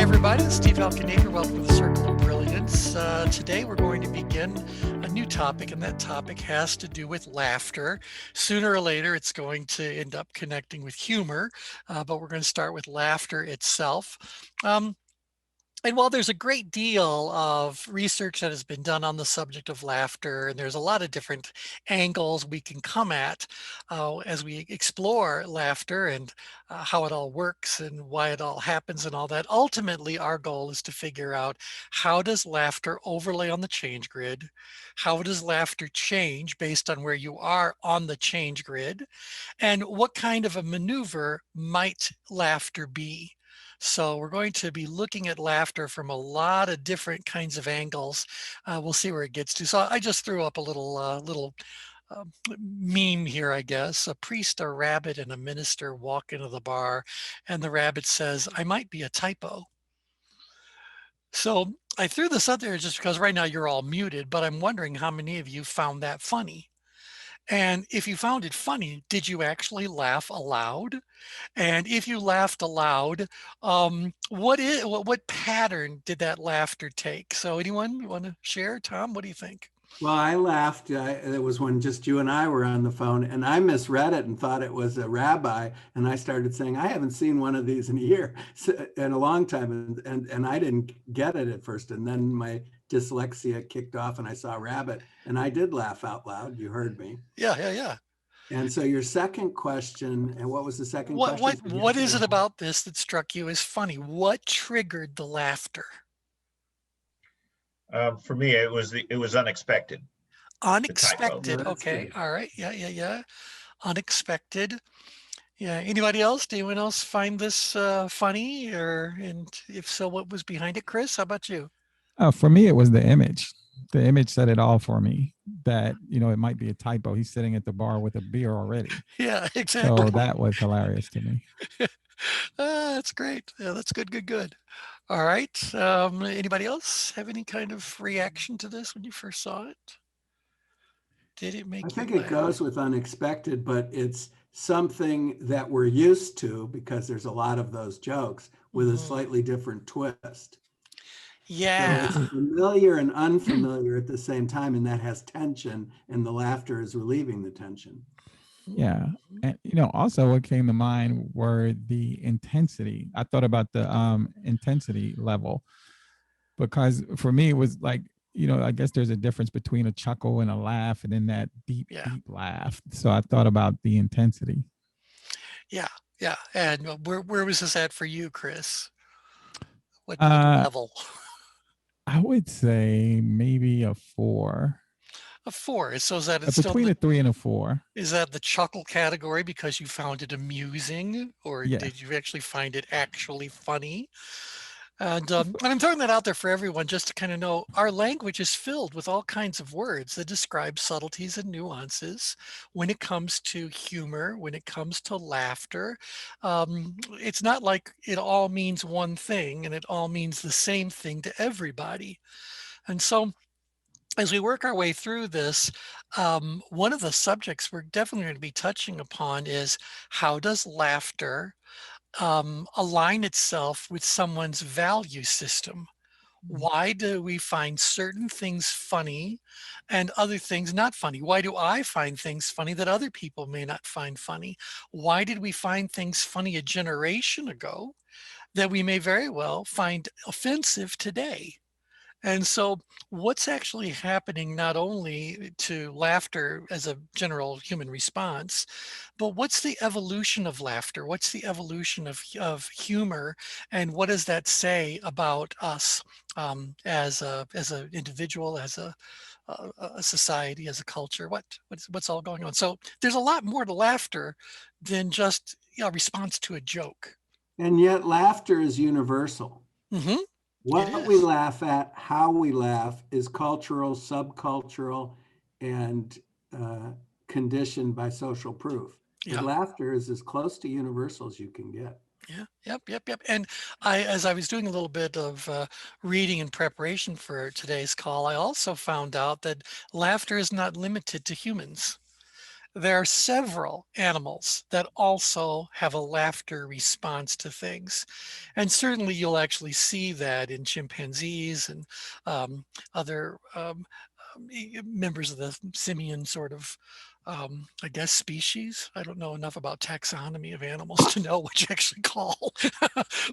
everybody, it's Steve Alcanator. Welcome to the Circle of Brilliance. Today we're going to begin a new topic, and that topic has to do with laughter. Sooner or later, it's going to end up connecting with humor, but we're going to start with laughter itself. And while there's a great deal of research that has been done on the subject of laughter, and there's a lot of different angles we can come at as we explore laughter and how it all works and why it all happens and all that, ultimately our goal is to figure out, how does laughter overlay on the change grid? How does laughter change based on where you are on the change grid? And what kind of a maneuver might laughter be? So we're going to be looking at laughter from a lot of different kinds of angles. We'll see where it gets to. So I just threw up a little meme here, I guess. A priest, a rabbit, and a minister walk into the bar, and the rabbit says, "I might be a typo." So I threw this out there just because right now you're all muted, but I'm wondering how many of you found that funny. And if you found it funny, did you actually laugh aloud? And if you laughed aloud, what pattern did that laughter take? So anyone want to share? Tom, what do you think? Well, I laughed. It was when just you and I were on the phone, and I misread it and thought it was a rabbi. And I started saying, I haven't seen one of these in a year, in a long time. And I didn't get it at first. And then my dyslexia kicked off and I saw rabbit. And I did laugh out loud. You heard me. Yeah. And so your second question, and what was the second question? What is it about this that struck you as funny? What triggered the laughter? For me, it was unexpected. Unexpected. Well, Okay. good. All right. Yeah. Unexpected. Yeah. Anybody else? Did anyone else find this funny? And if so, what was behind it? Chris, how about you? For me, it was the image. The image said it all for me, that, it might be a typo. He's sitting at the bar with a beer already. Yeah, exactly. So that was hilarious to me. That's great. Yeah, that's good. All right. Anybody else have any kind of reaction to this when you first saw it? Did it make you I think laugh? it goes with unexpected, but it's something that we're used to because there's a lot of those jokes with a slightly different twist. Yeah. So it's familiar and unfamiliar at the same time, and that has tension, and the laughter is relieving the tension. Yeah. And, also what came to mind were the intensity. I thought about the intensity level, because for me, it was like, I guess there's a difference between a chuckle and a laugh, and then that deep laugh. So I thought about the intensity. Yeah. And where was this at for you, Chris? What level? I would say maybe a 4. A 4. So is that between a 3 and a 4? Is that the chuckle category because you found it amusing, or did you actually find it actually funny? And I'm throwing that out there for everyone just to kind of know our language is filled with all kinds of words that describe subtleties and nuances when it comes to humor, when it comes to laughter. It's not like it all means one thing and it all means the same thing to everybody. And so as we work our way through this, one of the subjects we're definitely going to be touching upon is, how does laughter align itself with someone's value system? Why do we find certain things funny and other things not funny? Why do I find things funny that other people may not find funny? Why did we find things funny a generation ago that we may very well find offensive today? And so what's actually happening not only to laughter as a general human response, but what's the evolution of laughter? What's the evolution of humor? And what does that say about us as an individual, as a society, as a culture? What's all going on? So there's a lot more to laughter than just a response to a joke. And yet laughter is universal. Mm-hmm. What we laugh at, how we laugh, is cultural, subcultural, and conditioned by social proof. But laughter is as close to universal as you can get. Yeah. Yep. And as I was doing a little bit of reading in preparation for today's call, I also found out that laughter is not limited to humans. there are several animals that also have a laughter response to things. And certainly you'll actually see that in chimpanzees and other members of the simian sort of, I guess, species. I don't know enough about taxonomy of animals to know what you actually call,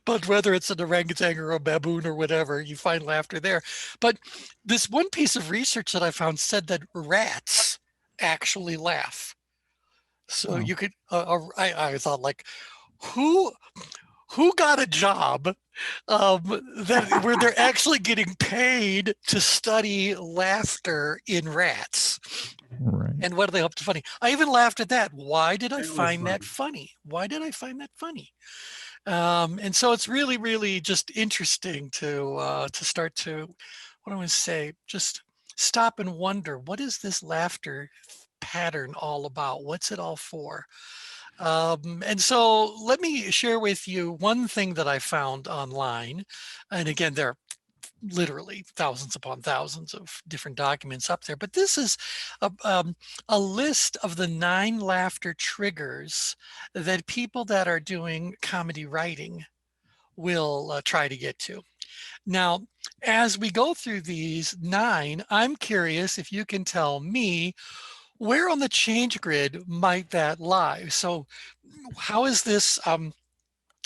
but whether it's an orangutan or a baboon or whatever, you find laughter there. But this one piece of research that I found said that rats actually laugh. So Wow. you could, I thought, like, who got a job that where they're actually getting paid to study laughter in rats? Right. And what do they hope to funny? I even laughed at that. Why did I That was find that funny. funny? Why did I find that funny? And so it's really, really just interesting to start to, what do I want to say, just stop and wonder, what is this laughter pattern all about? What's it all for? And so let me share with you one thing that I found online. And again, there are literally thousands upon thousands of different documents up there, but this is a list of the 9 laughter triggers that people that are doing comedy writing will try to get to. Now, as we go through these 9, I'm curious if you can tell me where on the change grid might that lie. So how is this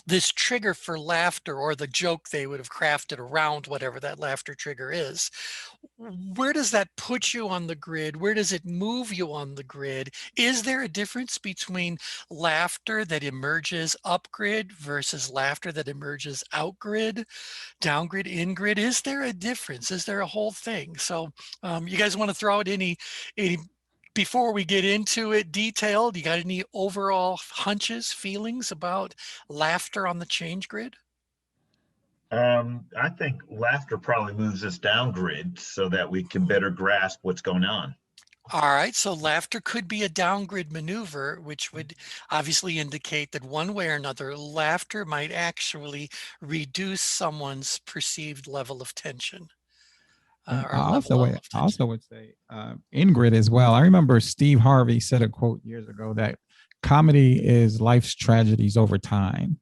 this trigger for laughter, or the joke they would have crafted around whatever that laughter trigger is, where does that put you on the grid? Where does it move you on the grid? Is there a difference between laughter that emerges up grid versus laughter that emerges out grid, down grid, in grid? Is there a difference? Is there a whole thing? So you guys want to throw out any before we get into it detailed, you got any overall hunches, feelings about laughter on the change grid? I think laughter probably moves us down grid so that we can better grasp what's going on. All right, so laughter could be a downgrid maneuver, which would obviously indicate that one way or another, laughter might actually reduce someone's perceived level of tension. And Or level of I tension. also would say Ingrid as well. I remember Steve Harvey said a quote years ago that comedy is life's tragedies over time.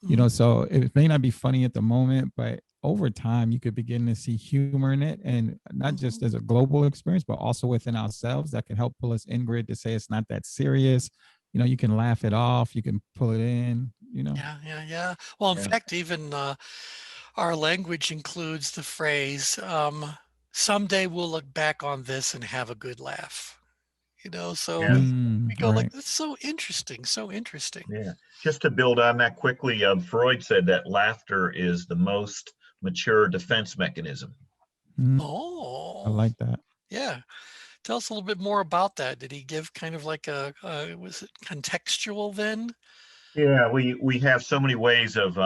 You know, so it may not be funny at the moment, but over time you could begin to see humor in it, and not just as a global experience, but also within ourselves that can help pull us in grid to say it's not that serious. You know, you can laugh it off, you can pull it in, you know. Yeah. Well, in fact, even our language includes the phrase, someday we'll look back on this and have a good laugh. You know, so Yeah. we go like, Right. that's so interesting, so interesting. Yeah. Just to build on that quickly, Freud said that laughter is the most mature defense mechanism. I Oh, like that. yeah. Tell us a little bit more about that. Did he give kind of like a, was it contextual then? Yeah, we have so many ways of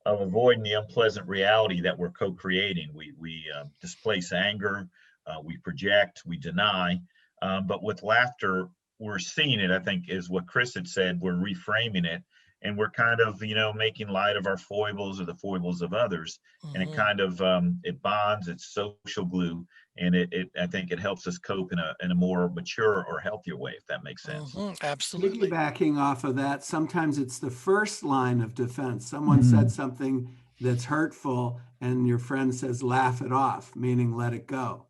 avoiding the unpleasant reality that we're co-creating. We displace anger, we project, we deny, but with laughter, we're seeing it. I think is what Chris had said. We're reframing it, and we're kind of making light of our foibles or the foibles of others, and it kind of it bonds. It's social glue, and it I think it helps us cope in a more mature or healthier way, if that makes sense. Absolutely. Piggybacking off of that, sometimes it's the first line of defense. Someone said something that's hurtful, and your friend says, laugh it off, meaning let it go.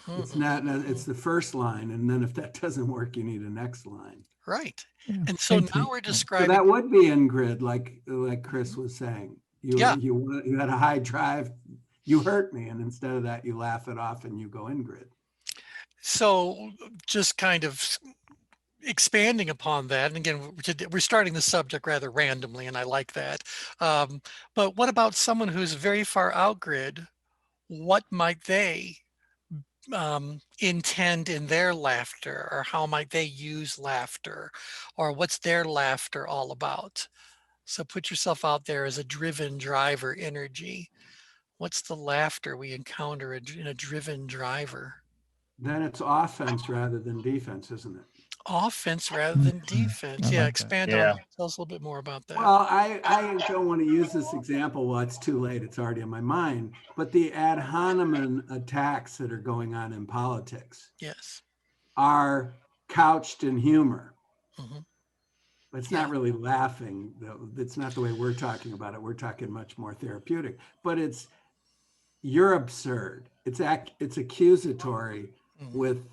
It's not, it's the first line. And then if that doesn't work, you need a next line. Right. Yeah. And so Hey, now we're So describing. that would be in grid, like Chris was saying. Yeah. You had a high drive, you hurt me, and instead of that, you laugh it off and you go in grid. So just kind of expanding upon that, and again, we're starting the subject rather randomly, and I like that. But what about someone who's very far out grid? What might they intend in their laughter, or how might they use laughter, or what's their laughter all about? So put yourself out there as a driven driver energy. What's the laughter we encounter in a driven driver? Then it's offense rather than defense, isn't it? Offense rather than defense. I Yeah, like expand on Yeah. that. Tell us a little bit more about that. Well, I don't want to use this example. Well, it's too late. It's already in my mind. But the ad hominem attacks that are going on in politics Yes. are couched in humor. Mhm. But it's Yeah. not really laughing. It's not the way we're talking about it. We're talking much more therapeutic. But you're absurd. It's accusatory Mhm.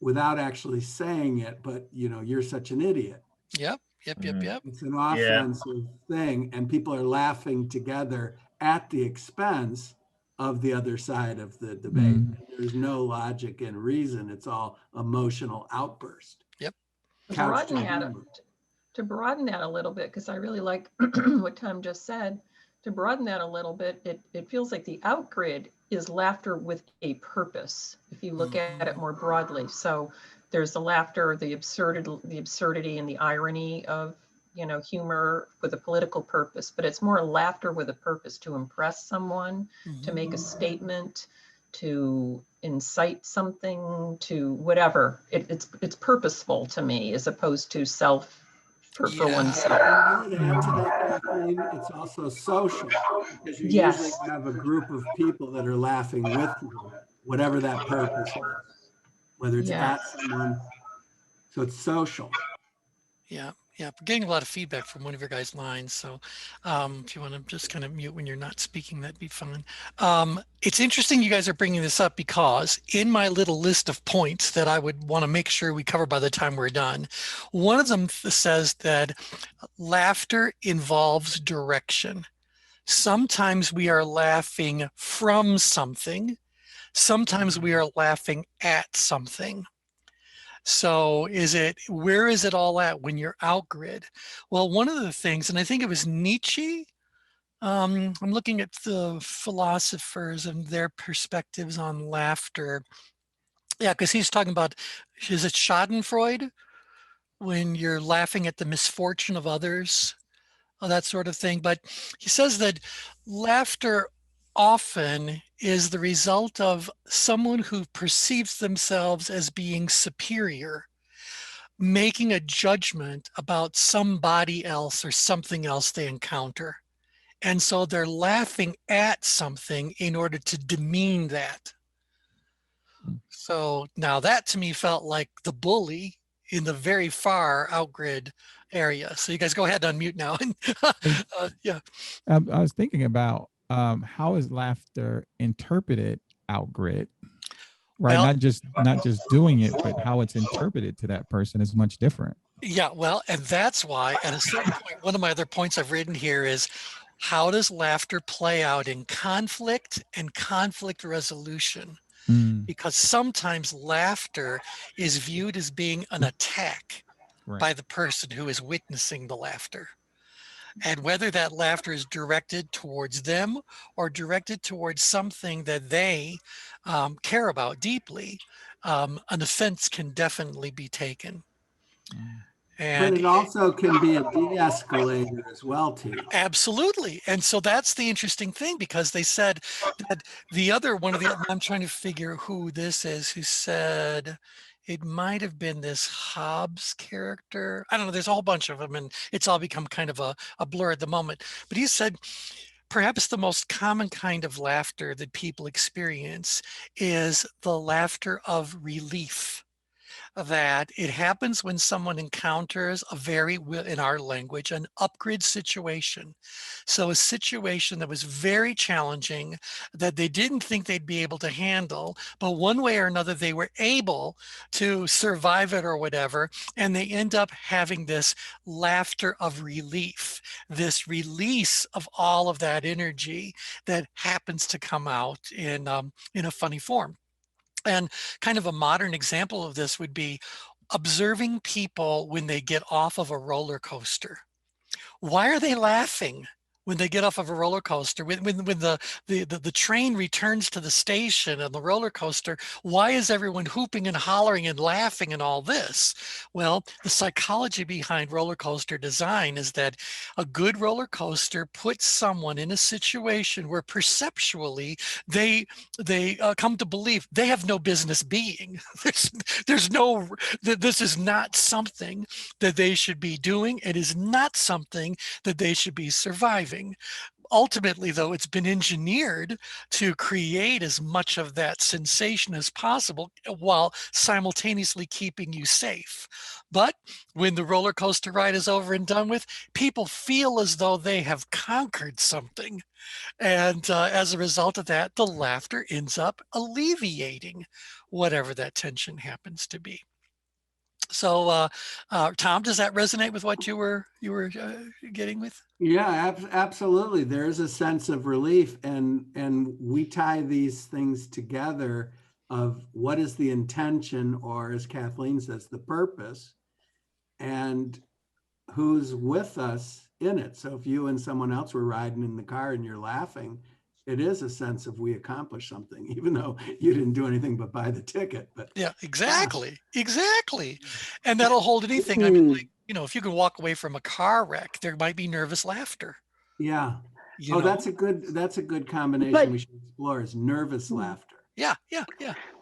without actually saying it. But you're such an idiot. Yep. Mhm. It's an Yeah. offensive thing, and people are laughing together at the expense of the other side of the debate. Mm. There's no logic and reason. It's all emotional outburst. Yep. Couched in Broaden that, humor. to broaden that a little bit, because I really like what Tom just said, to broaden that a little bit, it feels like the outgrid is laughter with a purpose, if you look at it more broadly. So there's the laughter, the absurdity and the irony of, humor with a political purpose, but it's more laughter with a purpose to impress someone, to make a statement, to incite something, to whatever. It's purposeful to me, as opposed to for oneself. And I would add to that, Kathleen, it's also social, because you usually Yes. have a group of people that are laughing with you, whatever that purpose is, whether it's at Yes. someone. So it's social. Yeah. We're getting a lot of feedback from one of your guys' lines. So if you want to just kind of mute when you're not speaking, that'd be fine. It's interesting you guys are bringing this up, because in my little list of points that I would want to make sure we cover by the time we're done, one of them says that laughter involves direction. Sometimes we are laughing from something. Sometimes we are laughing at something. So where is it all at when you're outgrid? Well, one of the things, and I think it was Nietzsche, I'm looking at the philosophers and their perspectives on laughter. Yeah, because he's talking about, is it Schadenfreude? When you're laughing at the misfortune of others, that sort of thing. But he says that laughter often is the result of someone who perceives themselves as being superior, making a judgment about somebody else or something else they encounter. And so they're laughing at something in order to demean that. So now that to me felt like the bully in the very far outgrid area. So you guys go ahead and unmute now. Yeah. I was thinking about how is laughter interpreted outgrid, right? Well, Not just doing it, but how it's interpreted to that person is much different. yeah, well, and that's why at a certain point, one of my other points I've written here is, how does laughter play out in conflict and conflict resolution? Mm, Because sometimes laughter is viewed as being an attack right. by the person who is witnessing the laughter. And whether that laughter is directed towards them or directed towards something that they care about deeply, an offense can definitely be taken. But And it also can be a de-escalator as well, T. absolutely. And so that's the interesting thing, because they said that I'm trying to figure who this is, who said it might have been this Hobbes character. I don't know. There's a whole bunch of them, and it's all become kind of a blur at the moment. But he said perhaps the most common kind of laughter that people experience is the laughter of relief. That it happens when someone encounters in our language, an upgrid situation. So a situation that was very challenging, that they didn't think they'd be able to handle, but one way or another, they were able to survive it or whatever. And they end up having this laughter of relief, this release of all of that energy that happens to come out in a funny form. And kind of a modern example of this would be observing people when they get off of a roller coaster. Why are they laughing when they get off of a roller coaster? When the train returns to the station and the roller coaster, why is everyone hooping and hollering and laughing and all this? Well, the psychology behind roller coaster design is that a good roller coaster puts someone in a situation where perceptually they come to believe they have no business being. This is not something that they should be doing. It is not something that they should be surviving. ultimately, though, it's been engineered to create as much of that sensation as possible while simultaneously keeping you safe. But when the roller coaster ride is over and done with, people feel as though they have conquered something. And as a result of that, the laughter ends up alleviating whatever that tension happens to be. So, Tom, does that resonate with what you were getting with? Yeah, absolutely. There is a sense of relief, and we tie these things together of what is the intention, or as Kathleen says, the purpose, and who's with us in it. So if you and someone else were riding in the car and you're laughing, it is a sense of we accomplished something, even though you didn't do anything but buy the ticket. But yeah, exactly. And that'll hold anything. I mean, like, if you can walk away from a car wreck, there might be nervous laughter. Yeah. You know? That's a good combination we should explore, is nervous laughter. Yeah.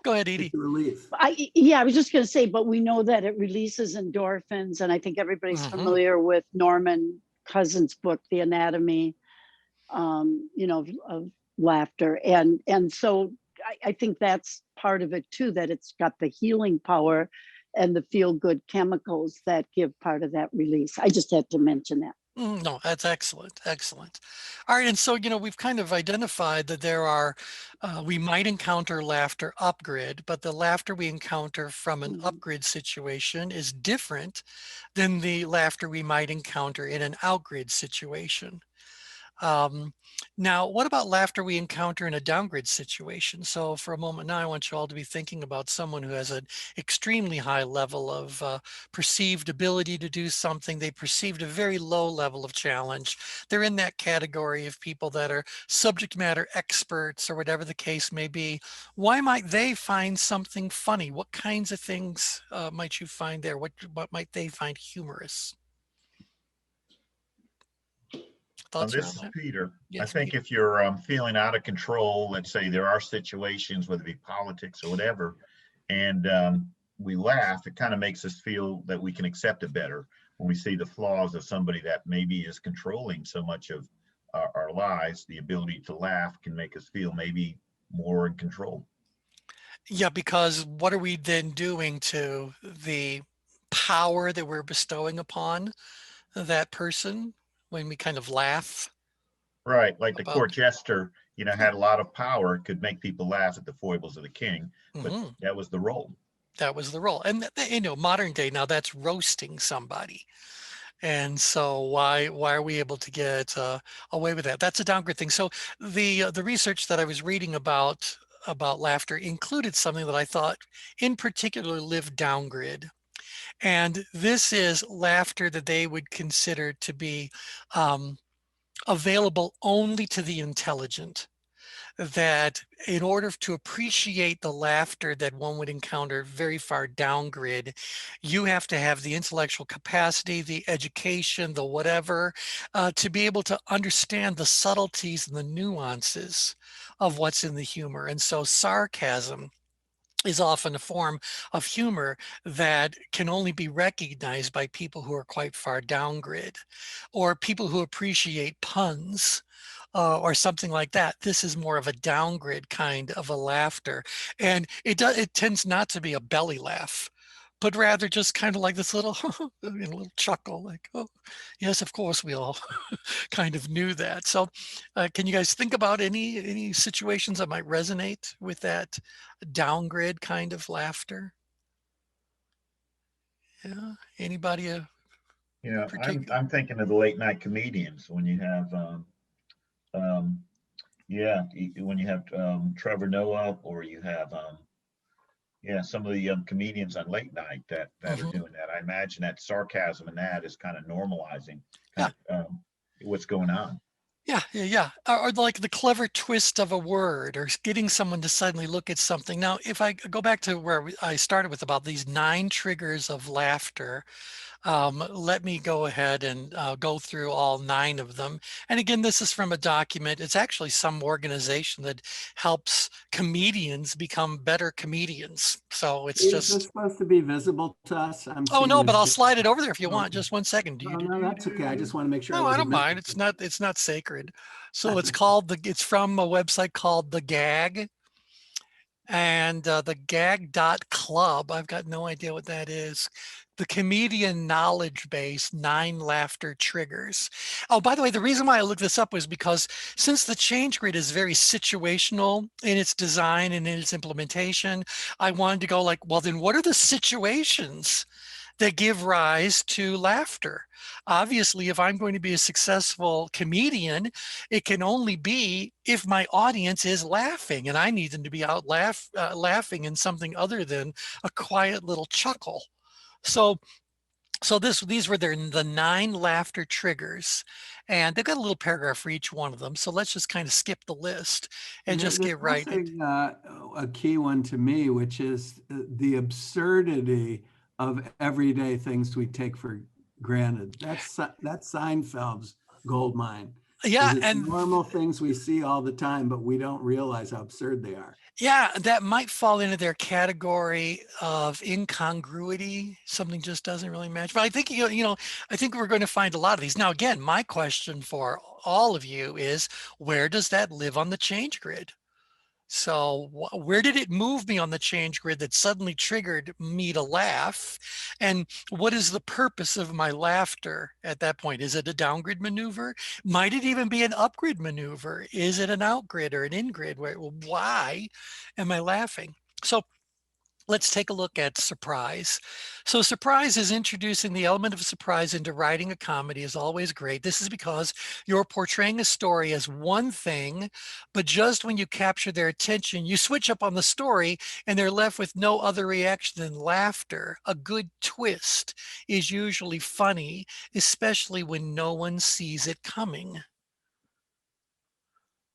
Go ahead, Edie. It's a relief. I was just going to say, but we know that it releases endorphins, and I think everybody's familiar with Norman Cousins' book, The Anatomy, of laughter, and so I think that's part of it too, that it's got the healing power and the feel-good chemicals that give part of that release. I just had to mention that. No, that's excellent. All right, and so we've kind of identified that there are we might encounter laughter upgrid, but the laughter we encounter from an upgrid situation is different than the laughter we might encounter in an outgrid situation. Now, what about laughter we encounter in a downgrid situation? So for a moment now, I want you all to be thinking about someone who has an extremely high level of perceived ability to do something. They perceived a very low level of challenge. They're in that category of people that are subject matter experts or whatever the case may be. Why might they find something funny? What kinds of things might you find there? What might they find humorous? This is Peter. Yes, I think if you're feeling out of control, let's say there are situations, whether it be politics or whatever, and we laugh, it kind of makes us feel that we can accept it better when we see the flaws of somebody that maybe is controlling so much of our lives. The ability to laugh can make us feel maybe more in control. Yeah, because what are we then doing to the power that we're bestowing upon that person when we kind of laugh? Right, like the court jester, had a lot of power, could make people laugh at the foibles of the king, but that was the role. That was the role. And modern day now, that's roasting somebody. And so why are we able to get away with that? That's a downgrade thing. So the research that I was reading about laughter included something that I thought in particular lived downgrid. And this is laughter that they would consider to be available only to the intelligent. That in order to appreciate the laughter that one would encounter very far downgrid, you have to have the intellectual capacity, the education, the whatever, to be able to understand the subtleties and the nuances of what's in the humor. And so sarcasm is often a form of humor that can only be recognized by people who are quite far downgrid, or people who appreciate puns, or something like that. This is more of a downgrid kind of a laughter. And it tends not to be a belly laugh, but rather just kind of like this little, little chuckle, like, oh, yes, of course we all kind of knew that. So can you guys think about any situations that might resonate with that downgrid kind of laughter? Yeah, anybody? I'm thinking of the late night comedians when you have, when you have Trevor Noah, or you have, some of the comedians on late night that are doing that. I imagine that sarcasm and that is kind of normalizing what's going on. Yeah. Or like the clever twist of a word, or getting someone to suddenly look at something. Now, if I go back to where I started with about these 9 triggers of laughter, Let me go ahead and go through all 9 of them. And again, this is from a document. It's actually some organization that helps comedians become better comedians. So it's Is this just, supposed to be visible to us? I'm oh seeing no, but I'll it. slide it over there if you want. Okay. Just 1 second. Oh, no, that's okay. I just want to make sure I No, I wasn't don't mind. missing It's not sacred. So it's called it's from a website called The Gag. And the gag.club, I've got no idea what that is. The comedian knowledge base, 9 laughter triggers. Oh, by the way, the reason why I looked this up was because since the ChangeGrid is very situational in its design and in its implementation, I wanted to go like, well, then what are the situations that give rise to laughter? Obviously, if I'm going to be a successful comedian, it can only be if my audience is laughing, and I need them to be out laughing in something other than a quiet little chuckle. So these were the 9 laughter triggers, and they've got a little paragraph for each one of them. So let's just kind of skip the list and just There's get right also into a key one to me, which is the absurdity of everyday things we take for granted. That's Seinfeld's gold mine. yeah, It's and normal things we see all the time, but we don't realize how absurd they are. yeah, that might fall into their category of incongruity. Something just doesn't really match. But I think, I think we're going to find a lot of these. Now, again, my question for all of you is, where does that live on the change grid? So where did it move me on the change grid that suddenly triggered me to laugh? And what is the purpose of my laughter at that point? Is it a downgrid maneuver? Might it even be an upgrid maneuver? Is it an outgrid or an ingrid? Why am I laughing? So let's take a look at surprise. So surprise is introducing the element of surprise into writing a comedy is always great. This is because you're portraying a story as one thing, but just when you capture their attention, you switch up on the story and they're left with no other reaction than laughter. A good twist is usually funny, especially when no one sees it coming.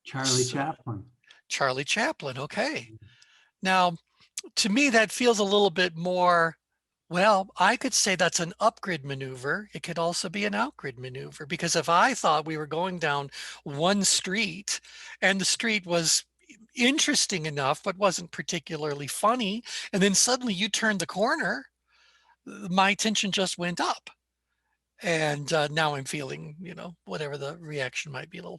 Charlie Chaplin. Charlie Chaplin, okay. Now, to me, that feels a little bit more, well, I could say that's an upgrid maneuver. It could also be an outgrid maneuver, because if I thought we were going down one street and the street was interesting enough, but wasn't particularly funny, and then suddenly you turned the corner, my attention just went up. And now I'm feeling, whatever the reaction might be, a little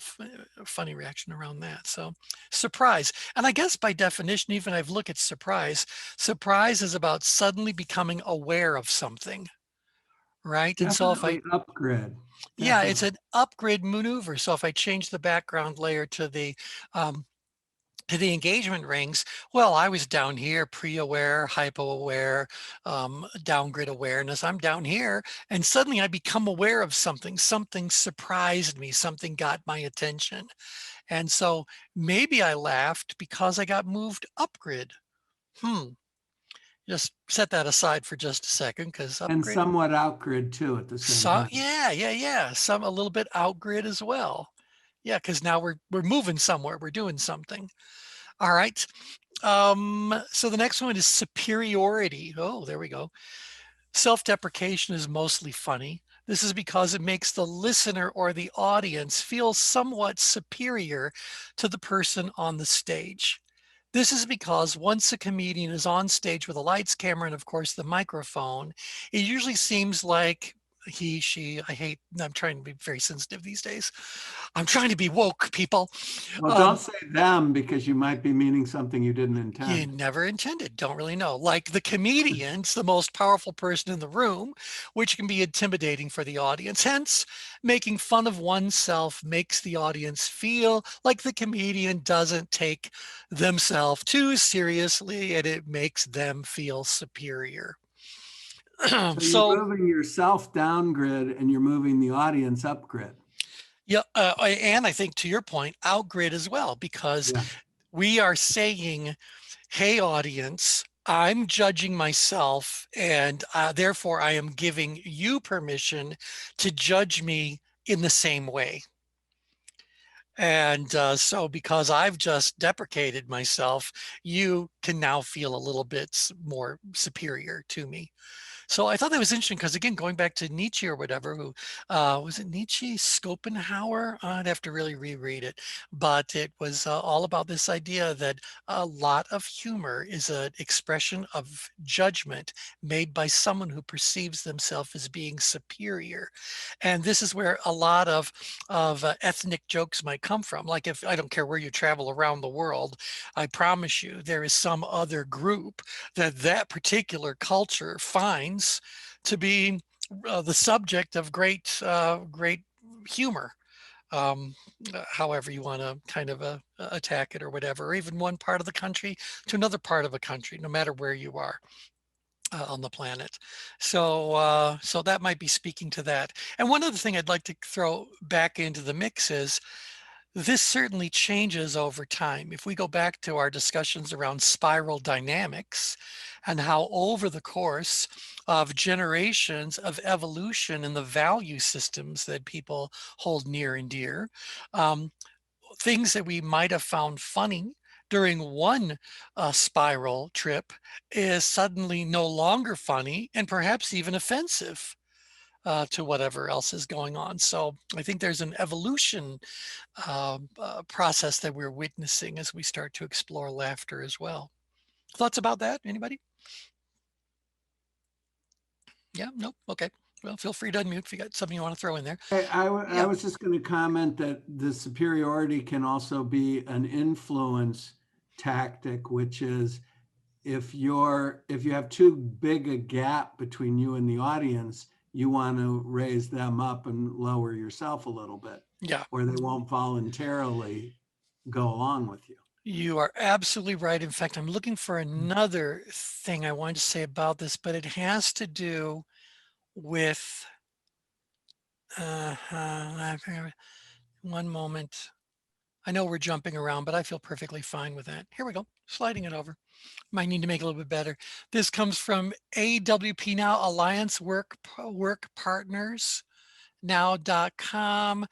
funny reaction around that. So surprise. And I guess by definition, even I've looked at surprise. Surprise is about suddenly becoming aware of something, right? And so if I, Definitely upgrade. yeah, it's Definitely. an upgrade maneuver. So if I change the background layer to the engagement rings, well, I was down here, pre-aware, hypo-aware, downgrid awareness. I'm down here, and suddenly I become aware of something. Something surprised me. Something got my attention. And so maybe I laughed because I got moved upgrid. Just set that aside for just a second, because And upgrade. somewhat outgrid too at the same So time. yeah. Some a little bit outgrid as well. Yeah, because now we're moving somewhere. We're doing something. All right. So the next one is superiority. Oh, there we go. Self-deprecation is mostly funny. This is because it makes the listener or the audience feel somewhat superior to the person on the stage. This is because once a comedian is on stage with a lights, camera, and of course the microphone, it usually seems like he, she, I'm trying to be very sensitive these days. I'm trying to be woke, people. Well, don't say them, because you might be meaning something you didn't You intend. never intended, don't really know. Like the comedian's the most powerful person in the room, which can be intimidating for the audience. Hence, making fun of oneself makes the audience feel like the comedian doesn't take themselves too seriously, and it makes them feel superior. So you're moving yourself down grid and you're moving the audience up grid. Yeah, and I think to your point, out grid as well, because Yeah. we are saying, hey, audience, I'm judging myself, and therefore I am giving you permission to judge me in the same way. And so because I've just deprecated myself, you can now feel a little bit more superior to me. So I thought that was interesting because, again, going back to Nietzsche or whatever, who was it Nietzsche, Schopenhauer? I'd have to really reread it, but it was all about this idea that a lot of humor is an expression of judgment made by someone who perceives themselves as being superior. And this is where a lot of ethnic jokes might come from. Like, if I don't care where you travel around the world, I promise you there is some other group that particular culture finds to be the subject of great humor. However you want to kind of attack it or whatever, or even one part of the country to another part of a country, no matter where you are on the planet. So so that might be speaking to that. And one other thing I'd like to throw back into the mix is this certainly changes over time. If we go back to our discussions around spiral dynamics and how over the course of generations of evolution and the value systems that people hold near and dear, things that we might have found funny during one spiral trip is suddenly no longer funny and perhaps even offensive to whatever else is going on. So I think there's an evolution process that we're witnessing as we start to explore laughter as well. Thoughts about that? Anybody? Yeah, nope. Okay. Well, feel free to unmute if you got something you want to throw in there. I was just going to comment that the superiority can also be an influence tactic, which is if you have too big a gap between you and the audience, you want to raise them up and lower yourself a little bit. Yeah. Or they won't voluntarily go along with you. You are absolutely right. In fact, I'm looking for another thing I wanted to say about this, but it has to do with one moment. I know we're jumping around, but I feel perfectly fine with that. Here we go, sliding it over. Might need to make it a little bit better. This comes from AWP Now, Alliance Work Partners now.com.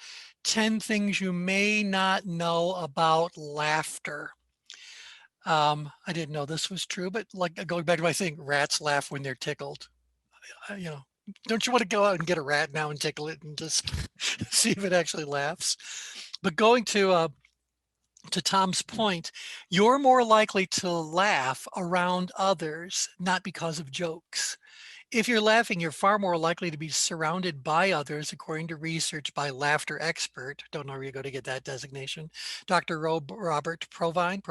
10 things you may not know about laughter. I didn't know this was true, but like going back to my thing, rats laugh when they're tickled. You know, don't you want to go out and get a rat now and tickle it and just see if it actually laughs? But going to Tom's point, you're more likely to laugh around others, not because of jokes. If you're laughing, you're far more likely to be surrounded by others, according to research by laughter expert. Don't know where you go to get that designation. Dr. Robert Provine.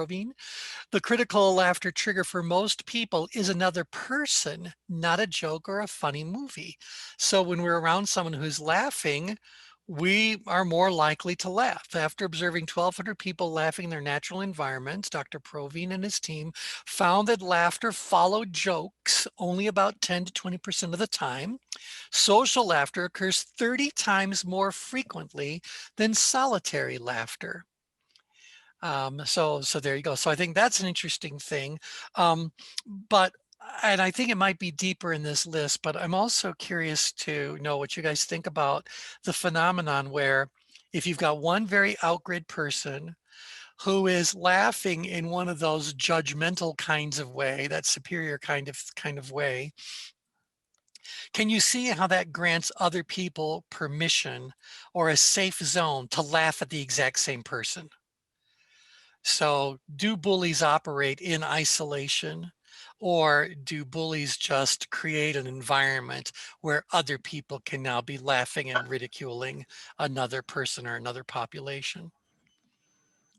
The critical laughter trigger for most people is another person, not a joke or a funny movie. So when we're around someone who's laughing, we are more likely to laugh. After observing 1,200 people laughing in their natural environments, Dr. Provine and his team found that laughter followed jokes only about 10 to 20% of the time. Social laughter occurs 30 times more frequently than solitary laughter. So there you go. So I think that's an interesting thing. And I think it might be deeper in this list, but I'm also curious to know what you guys think about the phenomenon where if you've got one very outgrid person who is laughing in one of those judgmental kinds of way, that superior kind of way, can you see how that grants other people permission or a safe zone to laugh at the exact same person? So do bullies operate in isolation, or do bullies just create an environment where other people can now be laughing and ridiculing another person or another population?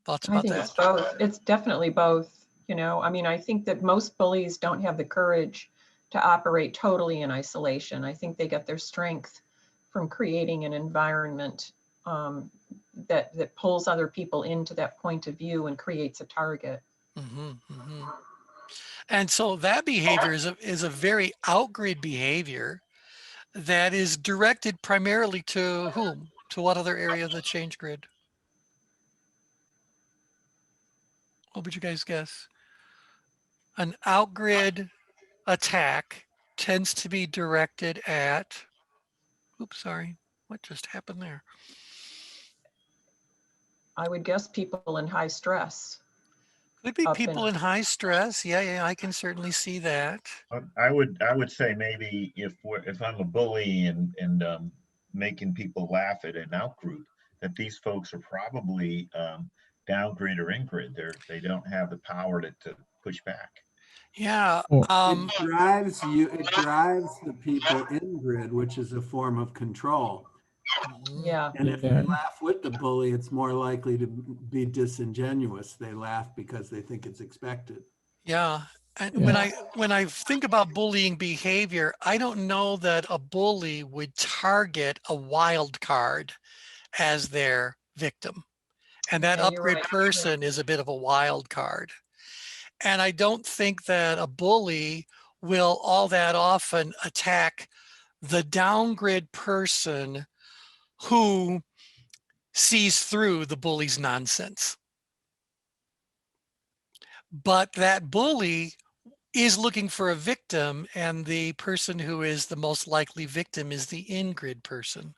Thoughts I about think that? it's both. It's definitely both. You know, I mean, I think that most bullies don't have the courage to operate totally in isolation. I think they get their strength from creating an environment that pulls other people into that point of view and creates a target. And so that behavior is a very outgrid behavior that is directed primarily to whom? To what other area of the change grid? What would you guys guess? An outgrid attack tends to be directed at, oops, sorry, what just happened there? I would guess people in high stress. Could be up people and in high stress. Yeah, I can certainly see that. I would say maybe if I'm a bully and making people laugh at an out group, that these folks are probably downgrid or ingrid. They don't have the power to push back. Yeah. Well, It drives you, it drives the people in grid, which is a form of control. mhm. yeah, And if Yeah. they laugh with the bully, it's more likely to be disingenuous. They laugh because they think it's expected. Yeah. And Yeah. when I think about bullying behavior, I don't know that a bully would target a wild card as their victim. And that yeah, you're upgrade right. Yeah. person is a bit of a wild card. And I don't think that a bully will all that often attack the downgrade person who sees through the bully's nonsense. But that bully is looking for a victim, and the person who is the most likely victim is the in-grid person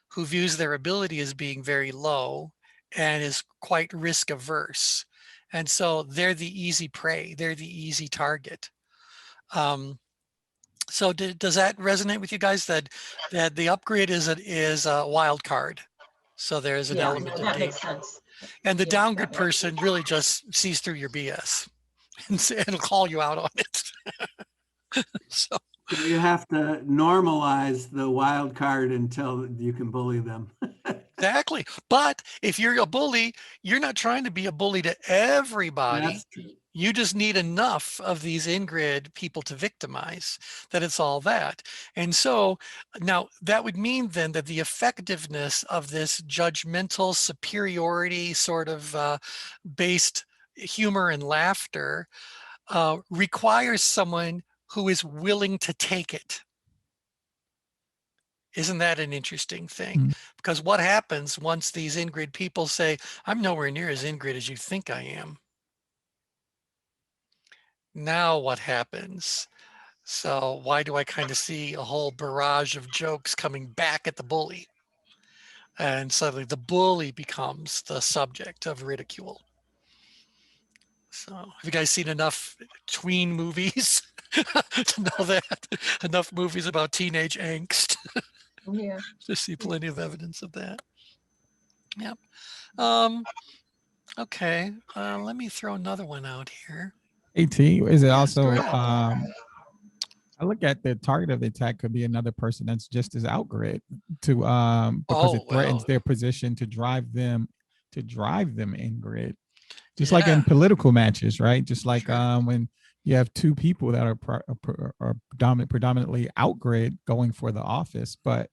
who views their ability as being very low and is quite risk averse. And so they're the easy prey, they're the easy target. So does that resonate with you guys, that the upgrade is a wild card? So there's an Yeah, element of that makes danger. sense. And the Yeah, that downgrade makes person really just sees through your BS and will call you out on it. So So you have to normalize the wild card until you can bully them. exactly. But if you're a bully, you're not trying to be a bully to everybody. That's true. You just need enough of these in-grid people to victimize that it's all that. And so now that would mean then that the effectiveness of this judgmental superiority sort of based humor and laughter requires someone who is willing to take it. Isn't that an interesting thing? Mm. Because what happens once these in-grid people say, I'm nowhere near as in-grid as you think I am? Now what happens? So why do I kind of see a whole barrage of jokes coming back at the bully? And suddenly the bully becomes the subject of ridicule. So have you guys seen enough tween movies to know that? Enough movies about teenage angst yeah. to see plenty of evidence of that. Yep. Okay, let me throw another one out here. AT, is it Yes, also go ahead. I look at the target of the attack could be another person that's just as outgrid to because it Oh, threatens well, their position to drive them in grid. Just like in yeah, political matches, right? Just like sure. when you have two people that are predominantly outgrid going for the office, but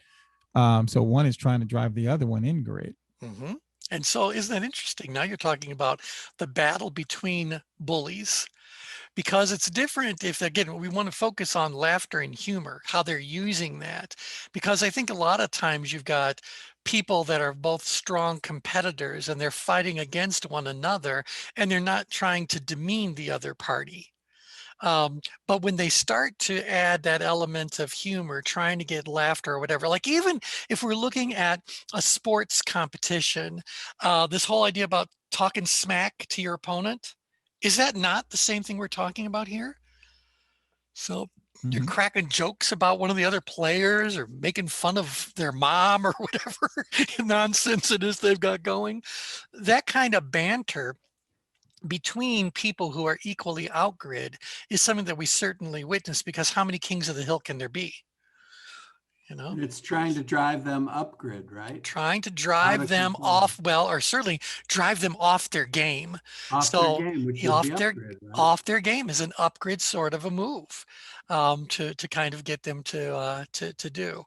so one is trying to drive the other one in grid. Mhm. And so isn't that interesting? Now you're talking about the battle between bullies, because it's different if, again, we want to focus on laughter and humor, how they're using that. Because I think a lot of times you've got people that are both strong competitors and they're fighting against one another and they're not trying to demean the other party. But when they start to add that element of humor, trying to get laughter or whatever, like even if we're looking at a sports competition, this whole idea about talking smack to your opponent, is that not the same thing we're talking about here? So you're Mhm. cracking jokes about one of the other players or making fun of their mom or whatever nonsense it is they've got going. That kind of banter between people who are equally outgrid is something that we certainly witness, because how many kings of the hill can there be? You know, And it's trying to drive them up grid, right? trying to Out drive of them control. off, well, or certainly drive them off their game. Off their So game, which would be upgrade, right? off their game is an upgrade sort of a move to kind of get them to do.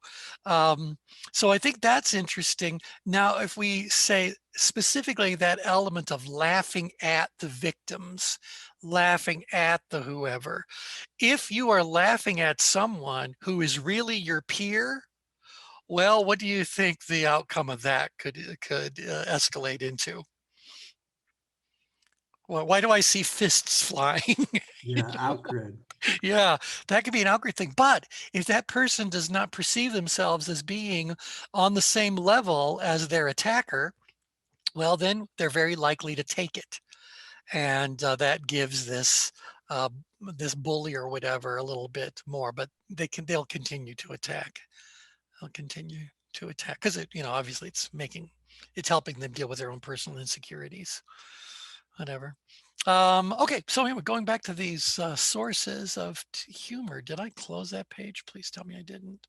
So I think that's interesting. Now, if we say specifically that element of laughing at the victims, laughing at the whoever, if you are laughing at someone who is really your peer, well, what do you think the outcome of that could escalate into? Well, why do I see fists flying? Yeah, out grid. Yeah, that could be an outgrid thing. But if that person does not perceive themselves as being on the same level as their attacker, well, then they're very likely to take it. and that gives this this bully or whatever a little bit more, but they'll continue to attack. They'll continue to attack because it, obviously it's helping them deal with their own personal insecurities, whatever. Okay, so anyway, going back to these sources of humor, did I close that page? Please tell me I didn't.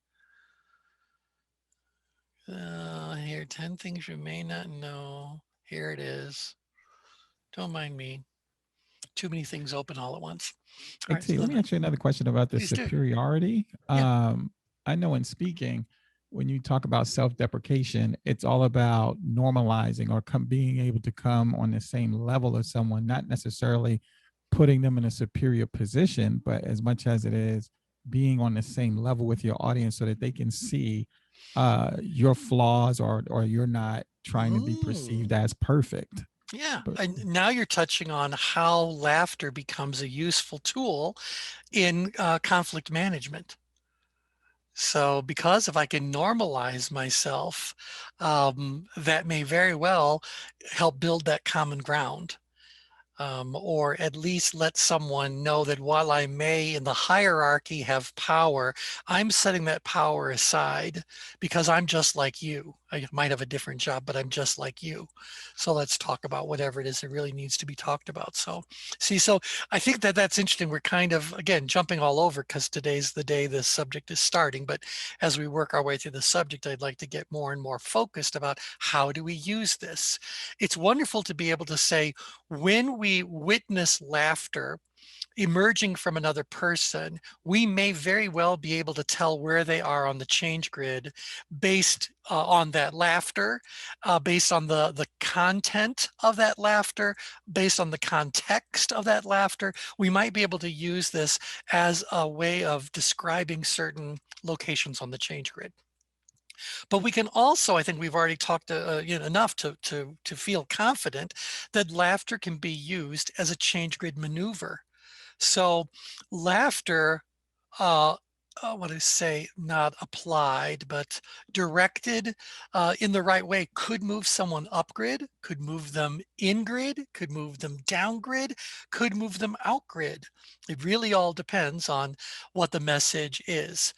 Here, 10 things you may not know. Here it is. Don't mind me. Too many things open all at once. All right, So let me ask you another question about the superiority. Yeah. I know in speaking, when you talk about self-deprecation, it's all about normalizing or being able to come on the same level as someone, not necessarily putting them in a superior position, but as much as it is being on the same level with your audience so that they can see your flaws or you're not trying to be perceived as perfect. Yeah, and now you're touching on how laughter becomes a useful tool in conflict management. So because if I can normalize myself, that may very well help build that common ground. Or at least let someone know that while I may in the hierarchy have power, I'm setting that power aside because I'm just like you. I might have a different job, but I'm just like you. So let's talk about whatever it is that really needs to be talked about. So so I think that's interesting. We're kind of, again, jumping all over because today's the day this subject is starting. But as we work our way through the subject, I'd like to get more and more focused about how do we use this? It's wonderful to be able to say, when we witness laughter emerging from another person, we may very well be able to tell where they are on the change grid based on that laughter, based on the content of that laughter, based on the context of that laughter. We might be able to use this as a way of describing certain locations on the change grid. But we can also, I think we've already talked enough to feel confident that laughter can be used as a change grid maneuver. So laughter, what I say, not applied, but directed in the right way could move someone up grid, could move them in grid, could move them down grid, could move them out grid. It really all depends on what the message is.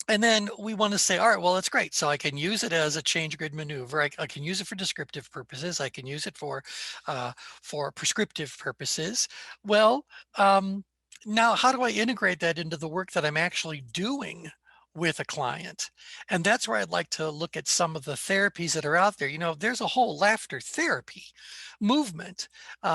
And then we want to say, all right, well, that's great. So I can use it as a change grid maneuver. I can use it for descriptive purposes. I can use it for prescriptive purposes. Well, now how do I integrate that into the work that I'm actually doing with a client? And that's where I'd like to look at some of the therapies that are out there. There's a whole laughter therapy movement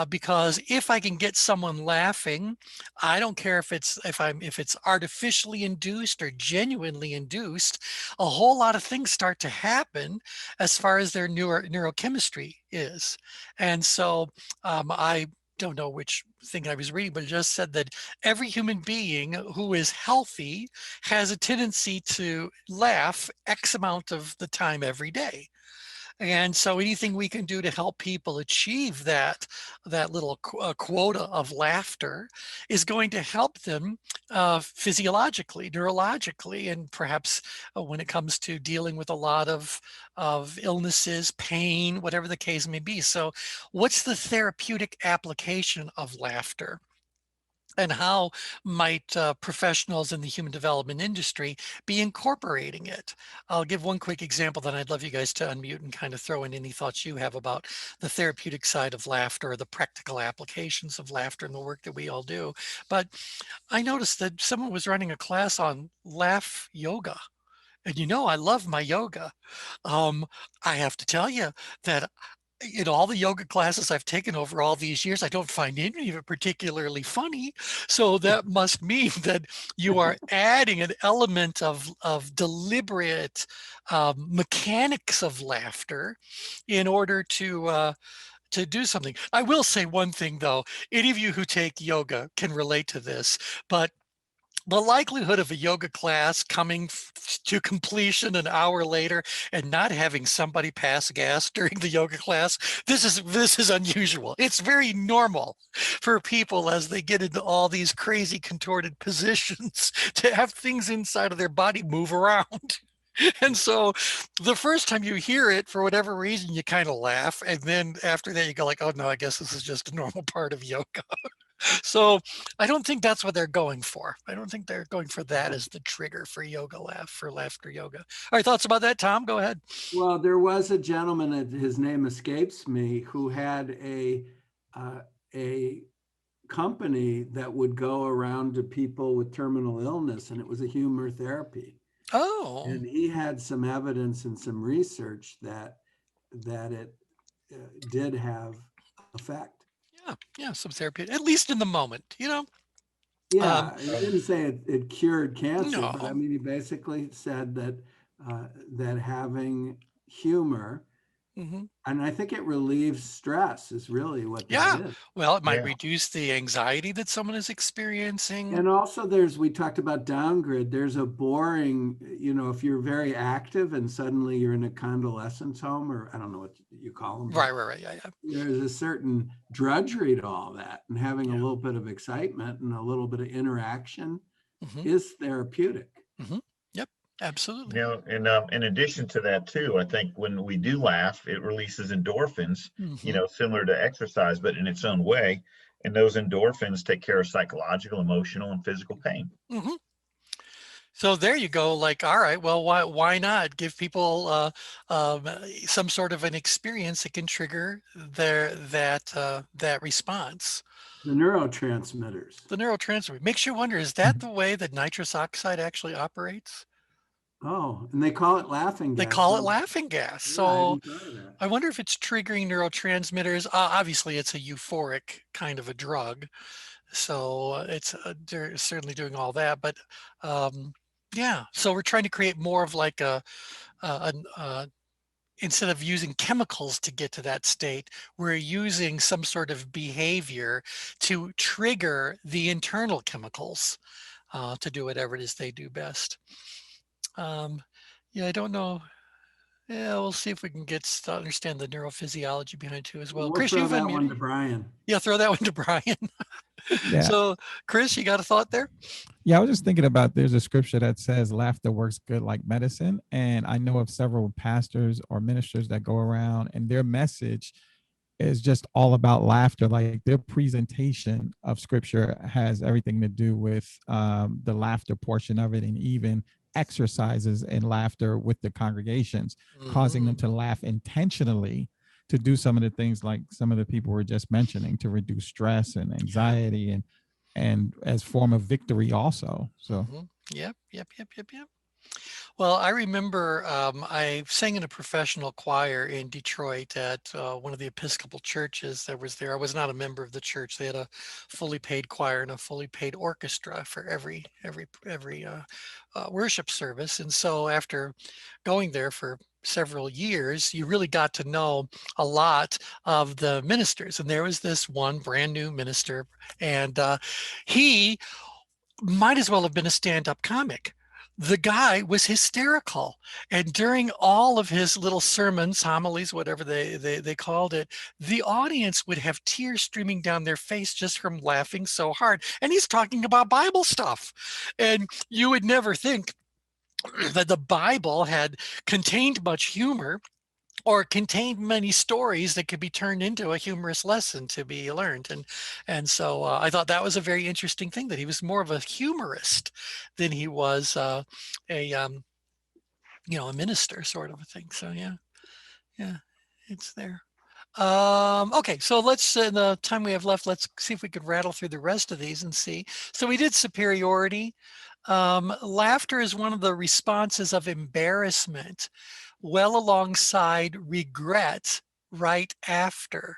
because if I can get someone laughing, I don't care if it's artificially induced or genuinely induced, a whole lot of things start to happen as far as their neurochemistry is. And so I don't know which thing I was reading, but it just said that every human being who is healthy has a tendency to laugh X amount of the time every day. And so anything we can do to help people achieve that little quota of laughter is going to help them physiologically, neurologically, and perhaps when it comes to dealing with a lot of illnesses, pain, whatever the case may be. So what's the therapeutic application of laughter? And how might professionals in the human development industry be incorporating it? I'll give one quick example, then I'd love you guys to unmute and kind of throw in any thoughts you have about the therapeutic side of laughter or the practical applications of laughter in the work that we all do. But I noticed that someone was running a class on laugh yoga. And I love my yoga. I have to tell you that in all the yoga classes I've taken over all these years, I don't find any of it particularly funny. So that must mean that you are adding an element of deliberate mechanics of laughter in order to do something. I will say one thing though, any of you who take yoga can relate to this, but the likelihood of a yoga class coming to completion an hour later and not having somebody pass gas during the yoga class, this is unusual. It's very normal for people as they get into all these crazy contorted positions to have things inside of their body move around. And so the first time you hear it, for whatever reason, you kind of laugh. And then after that, you go like, oh no, I guess this is just a normal part of yoga. So I don't think that's what they're going for. I don't think they're going for that as the trigger for yoga laugh, for laughter yoga. All right, thoughts about that, Tom? Go ahead. Well, there was a gentleman, his name escapes me, who had a company that would go around to people with terminal illness, and it was a humor therapy. Oh, And he had some evidence and some research that it did have effect. yeah, some therapy, at least in the moment, you know? Yeah, he didn't say it cured cancer, but I No. mean, he basically said that that having humor, hmm and I think it relieves stress is really what that Yeah. is. Well, it might Yeah. reduce the anxiety that someone is experiencing. And also we talked about downgrid, there's a boring, if you're very active and suddenly you're in a convalescence home, or I don't know what you call them, Right, yeah. there's a certain drudgery to all that, and having a Yeah. little bit of excitement and a little bit of interaction hmm is therapeutic. Yep, absolutely. You know, and in addition to that too, I think when we do laugh, it releases endorphins, similar to exercise, but in its own way. And those endorphins take care of psychological, emotional, and physical pain. So there you go. Like, all right, well, why not give people some sort of an experience that can trigger that response? The neurotransmitters. The neurotransmitter makes you wonder: is that the way that nitrous oxide actually operates? Oh, and they call it laughing They gas. call it So, laughing gas. yeah, I So hadn't thought of that. I wonder if it's triggering neurotransmitters. Obviously, it's a euphoric kind of a drug, so it's they're certainly doing all that. But yeah, so we're trying to create more of like instead of using chemicals to get to that state, we're using some sort of behavior to trigger the internal chemicals to do whatever it is they do best. Yeah, I don't know. Yeah, we'll see if we can get to understand the neurophysiology behind it too as well. We'll Chris, throw you've that one to unmuted. Brian. Yeah, throw that one to Brian. Yeah. So, Chris, you got a thought there? Yeah, I was just thinking about there's a scripture that says laughter works good like medicine. And I know of several pastors or ministers that go around and their message is just all about laughter. Like their presentation of scripture has everything to do with the laughter portion of it, and even exercises in laughter with the congregations, causing them to laugh intentionally to do some of the things like some of the people were just mentioning to reduce stress and anxiety and as form of victory also. So Yep. Well, I remember I sang in a professional choir in Detroit at one of the Episcopal churches that was there. I was not a member of the church. They had a fully paid choir and a fully paid orchestra for every worship service. And so after going there for several years, you really got to know a lot of the ministers. And there was this one brand new minister, and he might as well have been a stand-up comic. The guy was hysterical. And during all of his little sermons, homilies, whatever they called it, the audience would have tears streaming down their face just from laughing so hard. And he's talking about Bible stuff. And you would never think that the Bible had contained much humor or contained many stories that could be turned into a humorous lesson to be learned. And so I thought that was a very interesting thing, that he was more of a humorist than he was a minister sort of a thing. So yeah, it's there. Okay, so let's, in the time we have left, let's see if we could rattle through the rest of these and see. So we did superiority. Laughter is one of the responses of embarrassment, well alongside regret right after.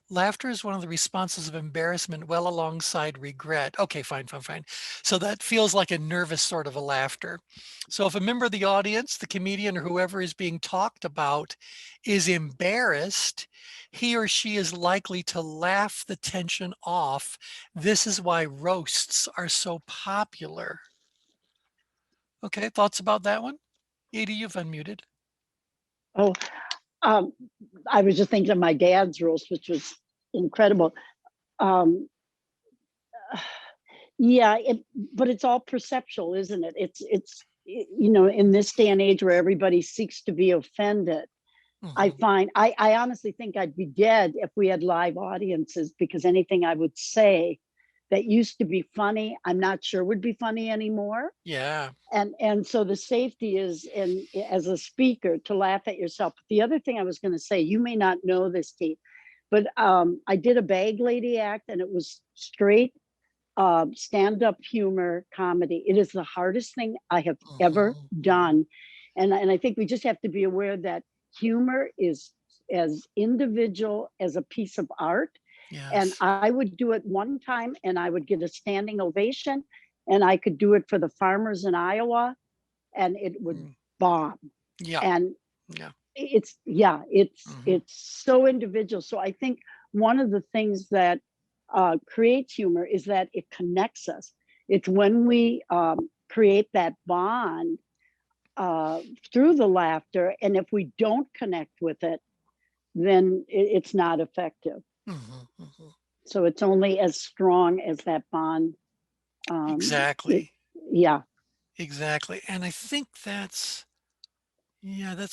Laughter is one of the responses of embarrassment, well alongside regret. Okay, fine. So that feels like a nervous sort of a laughter. So if a member of the audience, the comedian or whoever is being talked about, is embarrassed, he or she is likely to laugh the tension off. This is why roasts are so popular. Okay, thoughts about that one? Edie, you've unmuted. Oh, I was just thinking of my dad's roast, which was incredible. Yeah, but it's all perceptual, isn't it? you know, in this day and age where everybody seeks to be offended, I find, I honestly think I'd be dead if we had live audiences, because anything I would say that used to be funny, I'm not sure would be funny anymore. Yeah. And so the safety is in, as a speaker, to laugh at yourself. The other thing I was going to say, you may not know this, Kate, but I did a bag lady act, and it was straight stand-up humor comedy. It is the hardest thing I have ever done. And I think we just have to be aware that humor is as individual as a piece of art. Yes. And I would do it one time and I would get a standing ovation, and I could do it for the farmers in Iowa and it would bomb. Yeah. And yeah. It's so individual. So I think one of the things that creates humor is that it connects us. It's when we create that bond through the laughter, and if we don't connect with it, then it's not effective. So it's only as strong as that bond. Exactly. Yeah. Exactly. And I think that's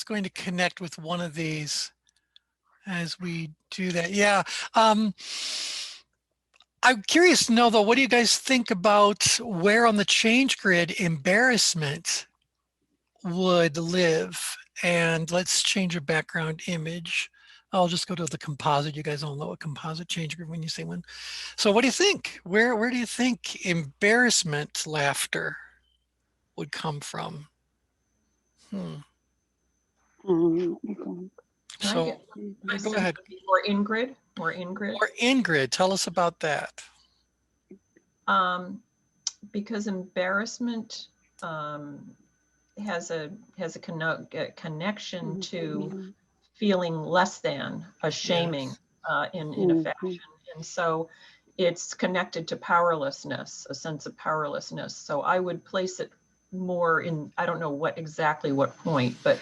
going to connect with one of these as we do that. Yeah. I'm curious to know, though, what do you guys think about where on the change grid embarrassment would live? And let's change a background image. I'll just go to the composite. You guys all know a composite change grid when you say one. So what do you think? Where do you think embarrassment laughter would come from? So go ahead. Or Ingrid, or Ingrid. Or Ingrid, tell us about that. Because embarrassment has a connection to feeling less than, a shaming in a fashion, and so it's connected to powerlessness, a sense of powerlessness. So I would place it more in, I don't know what point, but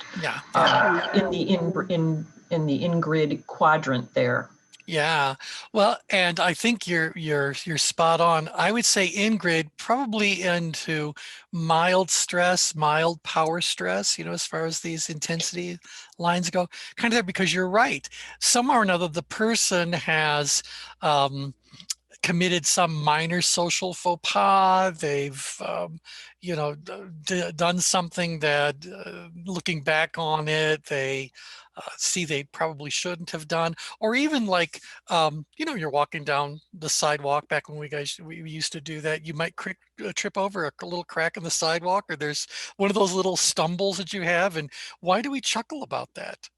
in the Ingrid quadrant there. Yeah, well, and I think you're spot on. I would say Ingrid probably into mild stress, mild power stress, as far as these intensity lines go, kind of there, because you're right. Somehow or another, the person has committed some minor social faux pas. They've, done something that, looking back on it, they see they probably shouldn't have done. Or even like, you're walking down the sidewalk. Back when we used to do that, you might trip over a little crack in the sidewalk, or there's one of those little stumbles that you have. And why do we chuckle about that?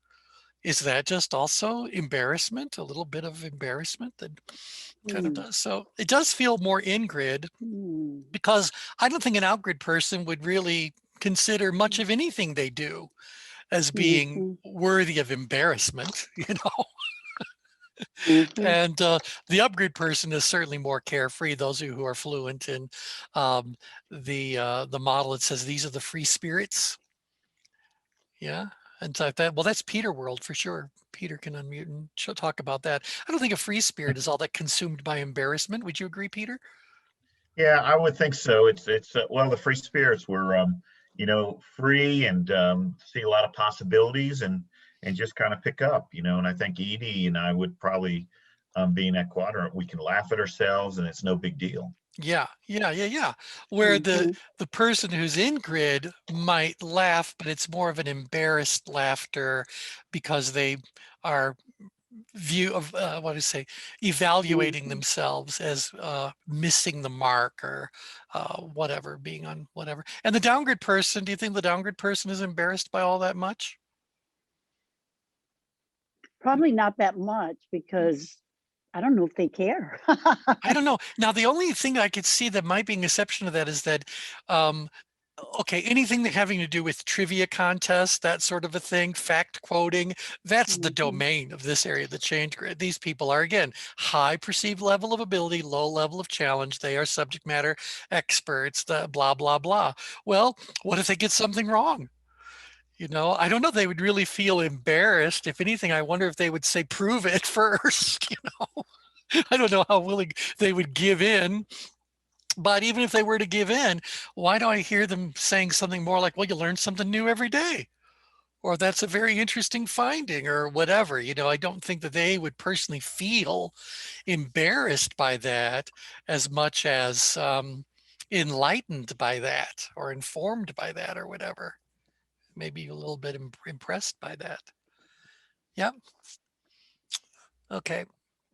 Is that just also embarrassment, a little bit of embarrassment that kind of does? So it does feel more in-grid, because I don't think an out-grid person would really consider much of anything they do as being worthy of embarrassment, And the up-grid person is certainly more carefree. Those of you who are fluent in the model, it says these are the free spirits. Yeah. And so that's Peter world for sure. Peter can unmute and she'll talk about that. I don't think a free spirit is all that consumed by embarrassment. Would you agree, Peter? Yeah, I would think so. It's well, the free spirits were free and see a lot of possibilities and just kind of pick up, and I think Edie and I would probably be in that quadrant. We can laugh at ourselves and it's no big deal. Yeah. Where the person who's in grid might laugh, but it's more of an embarrassed laughter because they are evaluating themselves as missing the mark or whatever, being on whatever. And the downgrid person, do you think the downgrid person is embarrassed by all that much? Probably not that much, because I don't know if they care. I don't know. Now, the only thing I could see that might be an exception to that is that, anything that having to do with trivia contests, that sort of a thing, fact quoting, that's the domain of this area of the change grid. These people are, again, high perceived level of ability, low level of challenge. They are subject matter experts, the blah, blah, blah. Well, what if they get something wrong? I don't know. They would really feel embarrassed. If anything, I wonder if they would say, prove it first. I don't know how willing they would give in. But even if they were to give in, why do I hear them saying something more like, well, you learn something new every day? Or that's a very interesting finding, or whatever. You know, I don't think that they would personally feel embarrassed by that as much as enlightened by that, or informed by that, or whatever. Maybe a little bit impressed by that. Yep. Okay.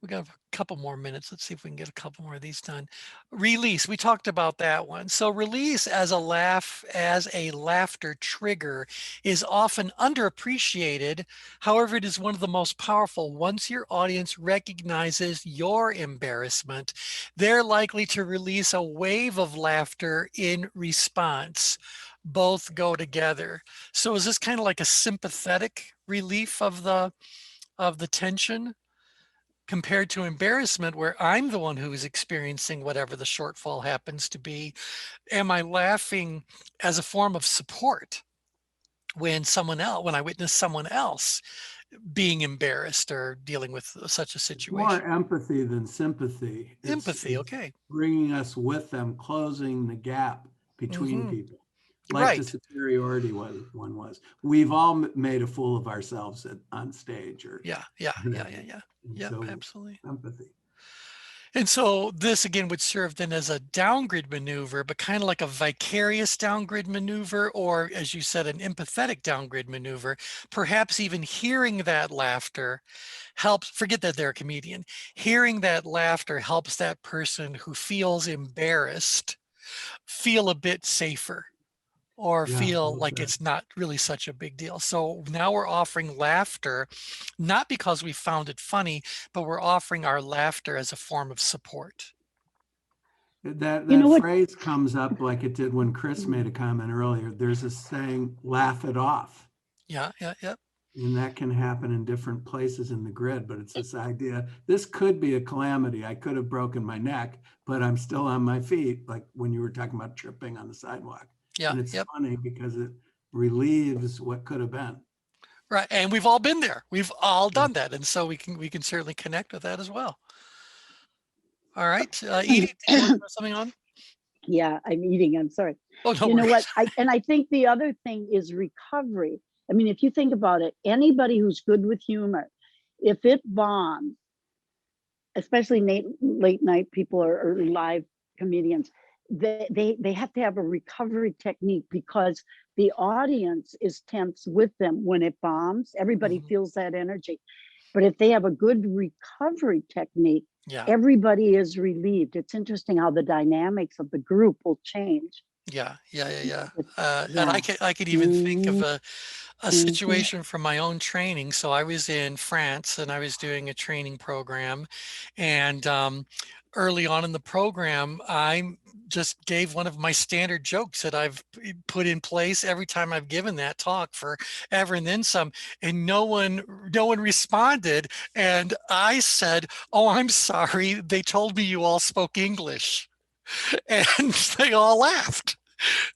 We got a couple more minutes. Let's see if we can get a couple more of these done. Release, we talked about that one. So release as a laughter trigger is often underappreciated. However, it is one of the most powerful. Once your audience recognizes your embarrassment, they're likely to release a wave of laughter in response. Both go together. So is this kind of like a sympathetic relief of the tension, compared to embarrassment, where I'm the one who is experiencing whatever the shortfall happens to be? Am I laughing as a form of support when I witness someone else being embarrassed or dealing with such a situation? More empathy than sympathy. Empathy, It's okay. bringing us with them, closing the gap between people. Like Right. the superiority one was. We've all made a fool of ourselves on stage, or Yeah. so Absolutely. empathy. And so this again would serve then as a downgrid maneuver, but kind of like a vicarious downgrid maneuver, or as you said, an empathetic downgrid maneuver. Perhaps even hearing that laughter helps, forget that they're a comedian, hearing that laughter helps that person who feels embarrassed feel a bit safer, or feel like it's not really such a big deal. So now we're offering laughter, not because we found it funny, but we're offering our laughter as a form of support. That You know phrase comes up like it did when Chris made a comment earlier. There's a saying, laugh it off. Yeah. And that can happen in different places in the grid, but it's this idea, this could be a calamity. I could have broken my neck, but I'm still on my feet, like when you were talking about tripping on the sidewalk. Yeah. And it's funny because it relieves what could have been. Right. And we've all been there. We've all done that. And so we can certainly connect with that as well. All right. Edie, do you want to put something on? Yeah, I'm eating. I'm sorry. Oh, no You know worries. what? I think the other thing is recovery. I mean, if you think about it, anybody who's good with humor, if it bombs, especially late night people or live comedians, they have to have a recovery technique, because the audience is tense with them when it bombs. Everybody feels that energy. But if they have a good recovery technique, everybody is relieved. It's interesting how the dynamics of the group will change. Yeah. And I could even think of a situation from my own training. So I was in France and I was doing a training program, and early on in the program, I just gave one of my standard jokes that I've put in place every time I've given that talk forever and then some, and no one responded. And I said, "Oh, I'm sorry. They told me you all spoke English," and they all laughed.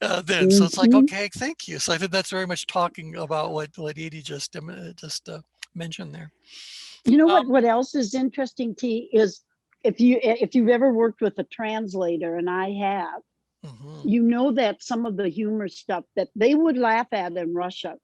Then. So it's like, okay, thank you. So I think that's very much talking about what Edie just mentioned there. You know what else is interesting, T, is if you've ever worked with a translator, and I have, you know that some of the humor stuff that they would laugh at in Russia,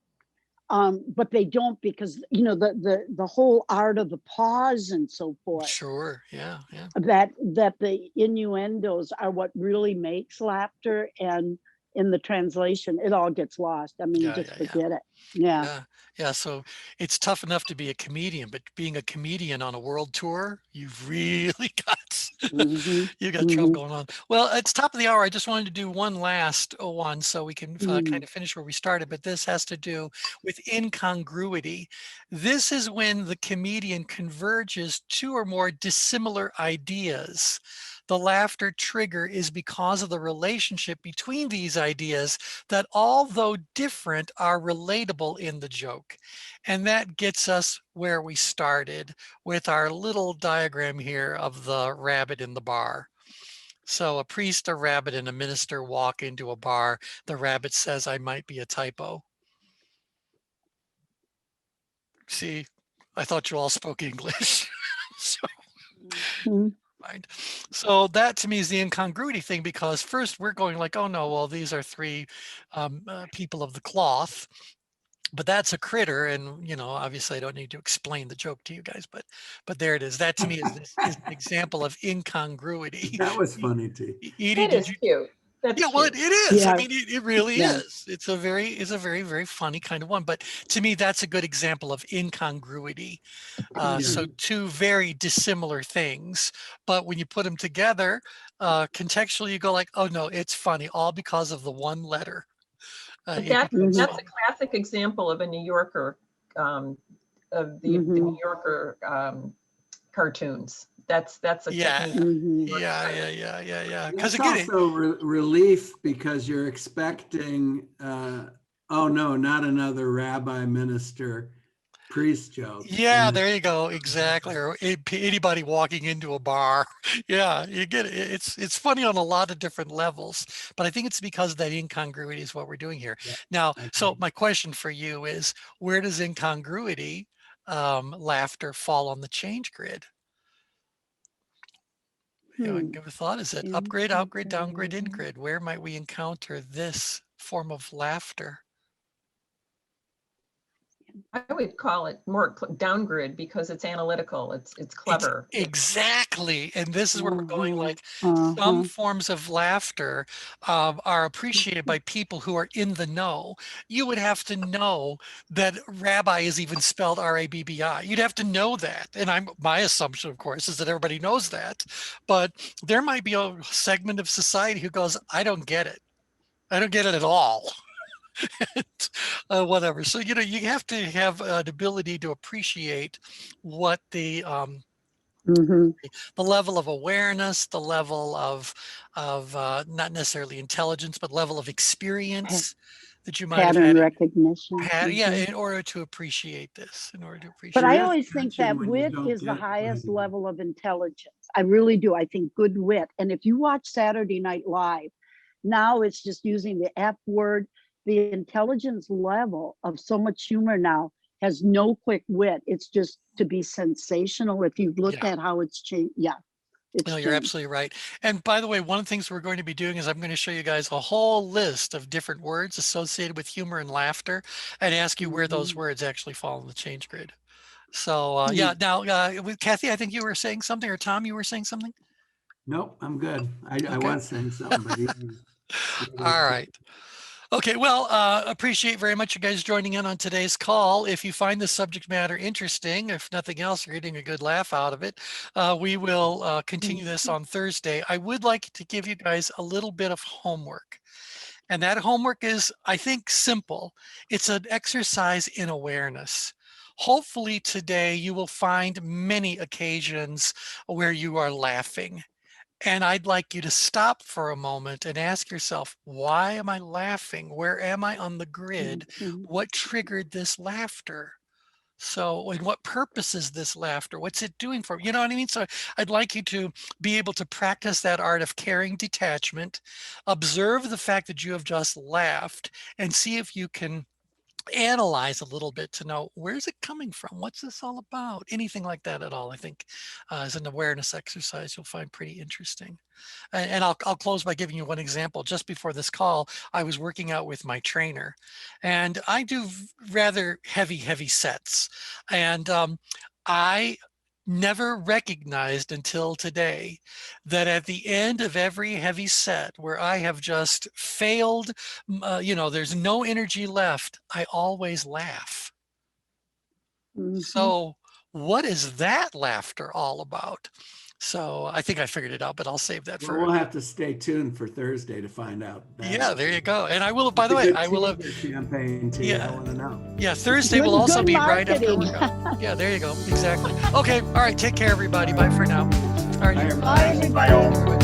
but they don't, because you know the whole art of the pause and so forth. Sure, yeah. That the innuendos are what really makes laughter, and in the translation, it all gets lost. I mean, just forget it. Yeah. So it's tough enough to be a comedian, but being a comedian on a world tour, you've really got trouble going on. Well, it's top of the hour. I just wanted to do one last one so we can kind of finish where we started, but this has to do with incongruity. This is when the comedian converges two or more dissimilar ideas. The laughter trigger is because of the relationship between these ideas that, although different, are relatable in the joke. And that gets us where we started with our little diagram here of the rabbit in the bar. So a priest, a rabbit, and a minister walk into a bar. The rabbit says, "I might be a typo." See, I thought you all spoke English. So, mind. So So that to me is the incongruity thing, because first we're going like, oh no, well, these are three people of the cloth, but that's a critter. And, you know, obviously I don't need to explain the joke to you guys, but there it is. That to me is an example of incongruity. That was funny, T. Edie, It is cute. That's yeah, well, cute. it is. I Yeah. mean, it really Yeah. is. It's a very, very funny kind of one. But to me, that's a good example of incongruity. Yeah. So two very dissimilar things, but when you put them together, contextually, you go like, oh no, it's funny, all because of the one letter. But It that's becomes a funny. classic example of a New Yorker, of the New Yorker cartoons. That's a Yeah. technique. Yeah. Because It's again, also relief because you're expecting, oh no, not another rabbi, minister, priest joke. yeah, And there you go, exactly. Or anybody walking into a bar. Yeah, you get it. It's funny on a lot of different levels, but I think it's because that incongruity is what we're doing here. Yeah, Now, I so agree. my question for you is, where does incongruity, laughter, fall on the change grid? You know, give a thought. Is it upgrade, outgrid, downgrade, ingrid? Where might we encounter this form of laughter? I would call it more downgrid because it's analytical. It's clever. Exactly. And this is where we're going, like some forms of laughter are appreciated by people who are in the know. You would have to know that rabbi is even spelled R-A-B-B-I. You'd have to know that. And my assumption, of course, is that everybody knows that. But there might be a segment of society who goes, I don't get it. I don't get it at all. Whatever. So, you know, you have to have an ability to appreciate what the level of awareness, the level of not necessarily intelligence, but level of experience that you might have pattern had. recognition. Yeah, in order to appreciate this, in order to appreciate. But I There is always think that tension when you wit don't is the get highest regular. level of intelligence. I really do. I think good wit. And if you watch Saturday Night Live, now it's just using the F word. The intelligence level of so much humor now has no quick wit. It's just to be sensational. If you look Yeah. at how it's changed, it's No, you're changed. absolutely right. And by the way, one of the things we're going to be doing is I'm going to show you guys a whole list of different words associated with humor and laughter, and ask you where those words actually fall in the change grid. So yeah, now with Kathy, I think you were saying something, or Tom, you were saying something? Nope, I'm good. I Okay. was saying something, but All right. Okay, well, appreciate very much you guys joining in on today's call. If you find the subject matter interesting, if nothing else, you're getting a good laugh out of it, we will continue this on Thursday. I would like to give you guys a little bit of homework. And that homework is, I think, simple. It's an exercise in awareness. Hopefully today you will find many occasions where you are laughing. And I'd like you to stop for a moment and ask yourself, why am I laughing? Where am I on the grid? What triggered this laughter? So, and what purpose is this laughter? What's it doing for me? You know what I mean? So I'd like you to be able to practice that art of caring detachment, observe the fact that you have just laughed, and see if you can analyze a little bit to know, where's it coming from? What's this all about? Anything like that at all, I think, is an awareness exercise you'll find pretty interesting. And I'll close by giving you one example. Just before this call, I was working out with my trainer, and I do rather heavy sets. And I never recognized until today that at the end of every heavy set where I have just failed, you know, there's no energy left, I always laugh. So what is that laughter all about? So I think I figured it out, but I'll save that for. we'll have to stay tuned for Thursday to find out. Yeah, there you go. And I will, by the way, I will have champagne tea. Yeah. I want to know. Yeah, Thursday Good- will also good be right after marketing. workout. Yeah, there you go. Exactly. Okay. All right. Take care, everybody. Bye for now. All right. Bye, everybody. Bye, everybody.